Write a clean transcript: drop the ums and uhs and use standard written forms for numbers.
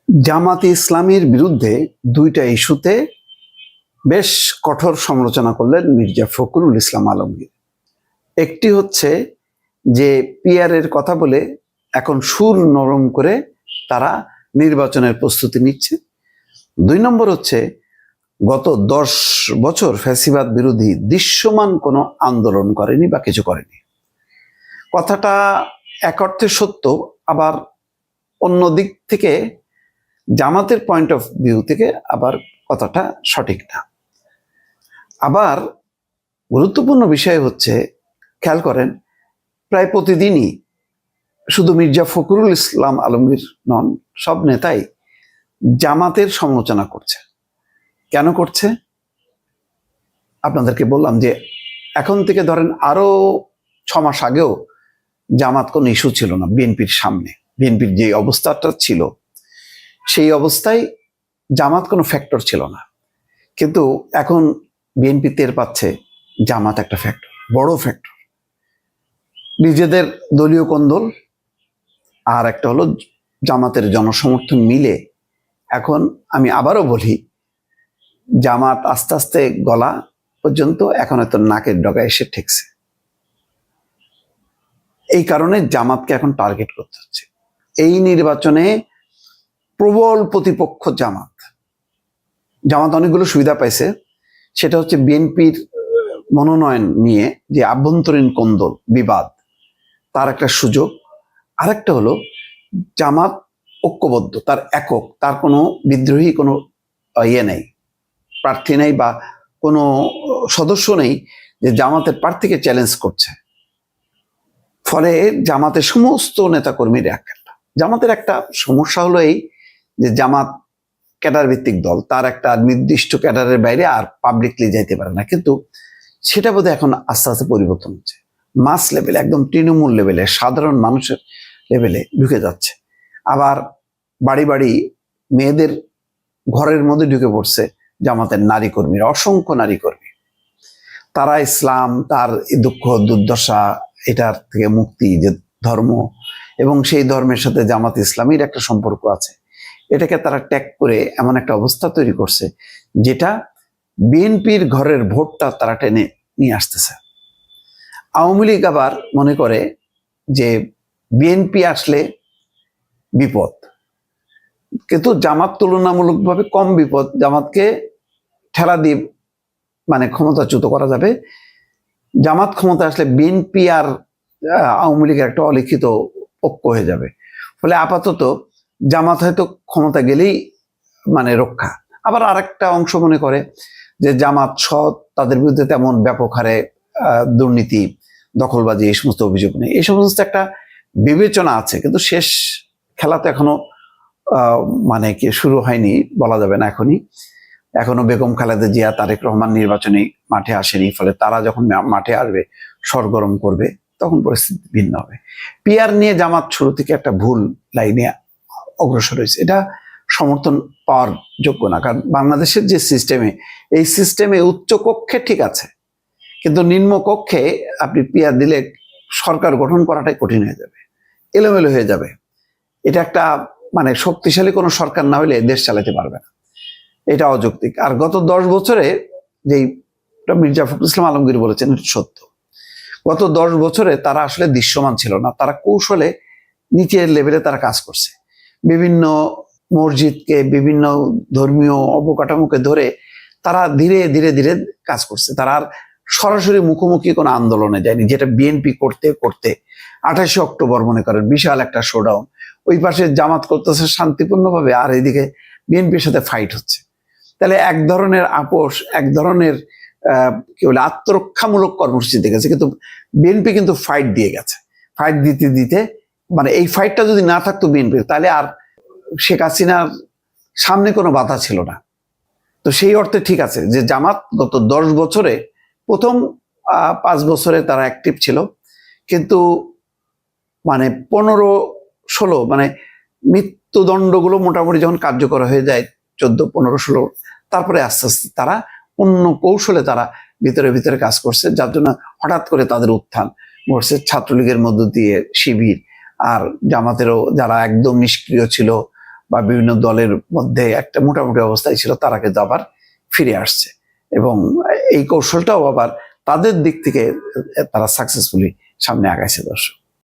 জামাতে ইসলামীর বিরুদ্ধে দুইটা ইস্যুতে বেশ কঠোর সমালোচনা করলেন মির্জা ফখরুল ইসলাম আলমগীর। একটি হচ্ছে যে পিআরের কথা বলে এখন সুর নরম করে তারা নির্বাচনের প্রস্তুতি নিচ্ছে। 2 নম্বর হচ্ছে গত 10 বছর ফ্যাসিবাদ বিরোধী দৃশ্যমান কোনো আন্দোলন করেনি বা কিছু করেনি। কথাটা এক অর্থে সত্য, আবার অন্য দিক থেকে জামাতের পয়েন্ট অফ ভিউ থেকে আবার কথাটা সঠিক না। আবার গুরুত্বপূর্ণ বিষয় হচ্ছে, খেয়াল করেন, প্রায় প্রতিদিনই শুধু মির্জা ফখরুল ইসলাম আলমগীর নন, সব নেতাই জামাতের সমালোচনা করছে। কেন করছে? আপনাদেরকে বললাম যে এখন থেকে ধরেন আরো 6 মাস আগেও জামাত কোনো ইস্যু ছিল না বিএনপির সামনে। বিএনপির যে অবস্থাটা ছিল সেই অবস্থায় জামাত কোনো ফ্যাক্টর ছিল না, কিন্তু এখন বিএনপি টের পাচ্ছে জামাত একটা ফ্যাক্টর, বড় ফ্যাক্টর। নিজেদের দলীয় কোন্দল আর একটা হলো জামাতের জনসমর্থন মিলে এখন আমি আবারও বলি, জামাত আস্তে আস্তে গলা পর্যন্ত এখন হয়তো নাকের ডগা এসে ঠেকছে। এই কারণে জামাতকে এখন টার্গেট করতে হচ্ছে। এই নির্বাচনে প্রবল প্রতিপক্ষ জামাত। জামাত অনেকগুলো সুবিধা পাইছে, সেটা হচ্ছে বিএনপির মনোনয়ন নিয়ে যে আভ্যন্তরীণ কোন্দল বিবাদ, তার একটা সুযোগ। আরেকটা হলো জামাত ঐক্যবদ্ধ, তার একক, তার কোনো বিদ্রোহী কোনো নেই, প্রার্থী নেই বা কোনো সদস্য নেই যে জামাতের প্রার্থীকে চ্যালেঞ্জ করছে। ফলে জামাতের সমস্ত নেতাকর্মীর জামাতের একটা সমস্যা হলো এই যে জামাত ক্যাডার ভিত্তিক দল, তার একটা নির্দিষ্ট ক্যাডারের বাইরে আর পাবলিকলি যাইতে পারে না। কিন্তু সেটা বোধহয় এখন আস্তে আস্তে পরিবর্তন হচ্ছে, মাস লেভেলে, একদম তৃণমূল লেভেলে, সাধারণ মানুষের লেভেলে ঢুকে যাচ্ছে। আবার বাড়ি বাড়ি মেয়েদের ঘরের মধ্যে ঢুকে পড়ছে জামাতের নারী কর্মীরা, অসংখ্য নারী কর্মী। তারা ইসলাম, তার দুঃখ দুর্দশা, এটার থেকে মুক্তি, যে ধর্ম এবং সেই ধর্মের সাথে জামাত ইসলামীর একটা সম্পর্ক আছে, এটাকে তারা ট্যাগ করে এমন একটা অবস্থা তৈরি করছে যেটা বিএনপির ঘরের ভোটটা তারা টেনে নিয়ে আসতেছে। আওয়ামী লীগ আবার মনে করে যে বিএনপি আসলে বিপদ, কিন্তু জামাত তুলনামূলকভাবে কম বিপদ। জামাতকে ঠেলা দিয়ে মানে ক্ষমতাচ্যুত করা যাবে। জামাত ক্ষমতা আসলে বিএনপি আর আওয়ামী লীগের একটা অলিখিত ঐক্য হয়ে যাবে। ফলে আপাতত জামাত হয়তো ক্ষমতা গেলেই মানে রক্ষা। আবার আরেকটা অংশ মনে করে যে জামাত সৎ, তাদের বিরুদ্ধে তেমন ব্যাপক হারে দুর্নীতি, দখলবাজি, এই সমস্ত অভিযোগ নেই। এই সমস্ত একটা বিবেচনা আছে, কিন্তু শেষ খেলা তো এখনো মানে কি শুরু হয়নি, বলা যাবে না এখনই। এখনো বেগম খালেদা জিয়া, তারেক রহমান নির্বাচনী মাঠে আসেনি। ফলে তারা যখন মাঠে আসবে, সরগরম করবে, তখন পরিস্থিতি ভিন্ন হবে। পিআর নিয়ে জামাত শুরু থেকে একটা ভুল লাইনে অগ্রসর হয়েছে, এটা সমর্থন পাওয়ার যোগ্য না। কারণ বাংলাদেশের যে সিস্টেমে, এই সিস্টেমে উচ্চ কক্ষে ঠিক আছে, কিন্তু নিম্ন কক্ষে আপনি পিআর দিলে সরকার গঠন করাটাই কঠিন হয়ে যাবে, এলোমেলো হয়ে যাবে। এটা একটা মানে শক্তিশালী কোনো সরকার না হলে দেশ চালাতে পারবে না, এটা অযৌক্তিক। আর গত 10 বছরে যেই মির্জা ফখরুল ইসলাম আলমগীর বলেছেন, এটা সত্য। গত 10 বছরে তারা আসলে দৃশ্যমান ছিল না, তারা কৌশলে নিচের লেভেলে তারা কাজ করছে। বিভিন্ন মসজিদকে, বিভিন্ন ধর্মীয় অবকাঠামোকে ধরে তারা ধীরে ধীরে ধীরে কাজ করছে। তারা আর সরাসরি মুখোমুখি কোনো আন্দোলনে যায়নি, যেটা বিএনপি করতে করতে 28 অক্টোবর মনে করেন বিশাল একটা শোডাউন। ওই পাশে জামাত করতেছে শান্তিপূর্ণভাবে, আর এইদিকে বিএনপির সাথে ফাইট হচ্ছে। তাহলে এক ধরনের আপোষ, এক ধরনের কি বলে আত্মরক্ষামূলক কর্মসূচি দেখেছে, কিন্তু বিএনপি কিন্তু ফাইট দিয়ে গেছে। ফাইট দিতে দিতে মানে এই ফাইটটা যদি না থাকতো বিএনপির, তাহলে আর শেখ হাসিনার সামনে কোনো বাধা ছিল না। তো সেই অর্থে ঠিক আছে যে জামাত গত 10 বছরে, প্রথম 5 বছরে তারা অ্যাক্টিভ ছিল, কিন্তু মানে 15-16 মানে মৃত্যুদণ্ডগুলো মোটামুটি যখন কার্যকর হয়ে যায় 14, 15, 16, তারপরে আস্তে আস্তে তারা অন্য কৌশলে তারা ভিতরে ভিতরে কাজ করছে, যার জন্য হঠাৎ করে তাদের উত্থান ঘটছে। ছাত্রলীগের মধ্য দিয়ে শিবির, আর জামাতেরও যারা একদম নিষ্ক্রিয় ছিল, বা বিভিন্ন দলের মধ্যে একটা মোটামুটি অবস্থায় ছিল, তারা কিন্তু আবার ফিরে আসছে। এবং এই কৌশলটাও আবার তাদের দিক থেকে তারা সাকসেসফুলি সামনে আগাইছে। দর্শক।